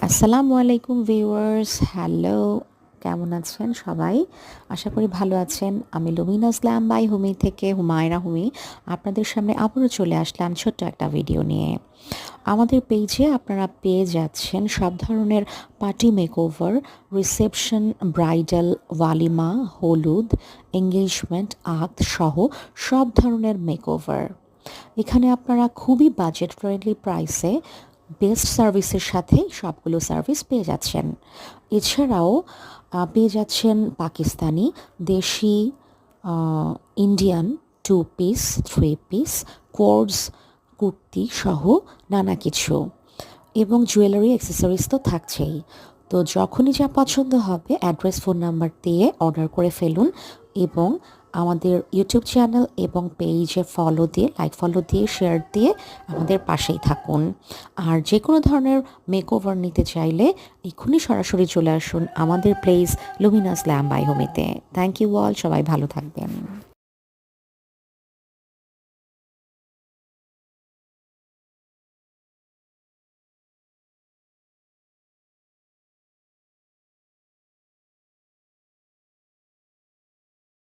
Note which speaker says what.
Speaker 1: আসসালামু আলাইকুম viewers, hello, কেমন আছেন সবাই? আশা করি ভালো আছেন। আমি লুমিনা ইসলাম বাই হুমি থেকে হুমায়রা হুমি আপনাদের সামনে আবারও চলে আসলাম ছোট্ট একটা ভিডিও নিয়ে। আমাদের পেজে আপনারা পেয়ে যাচ্ছেন সব ধরনের পার্টি মেকওভার, রিসেপশন, ব্রাইডাল, ওয়ালিমা, হলুদ, এঙ্গেজমেন্ট, আত সহ সব ধরনের মেকওভার। এখানে আপনারা খুবই বাজেট ফ্রেন্ডলি প্রাইসে বেস্ট সার্ভিসের সাথে সবগুলো সার্ভিস পেয়ে যাচ্ছেন। এছাড়াও পেয়ে যাচ্ছেন পাকিস্তানি, দেশি, Indian 2 piece, 3 piece, course, kurti সহ নানা কিছু, এবং জুয়েলারি অ্যাক্সেসরিজ তো থাকছেই। তো যখনই যা পছন্দ হবে অ্যাড্রেস, ফোন নাম্বার দিয়ে অর্ডার করে ফেলুন এবং আমাদের ইউটিউব চ্যানেল এবং পেজে ফলো দিয়ে, লাইক ফলো দিয়ে, শেয়ার দিয়ে আমাদের পাশেই থাকুন। আর যে কোনো ধরনের মেকওভার নিতে চাইলে এক্ষুনি সরাসরি চলে আসুন আমাদের প্লেস লুমিনাস ল্যাম্ব বাই হোমিতে। থ্যাংক ইউ অল, সবাই ভালো থাকবেন।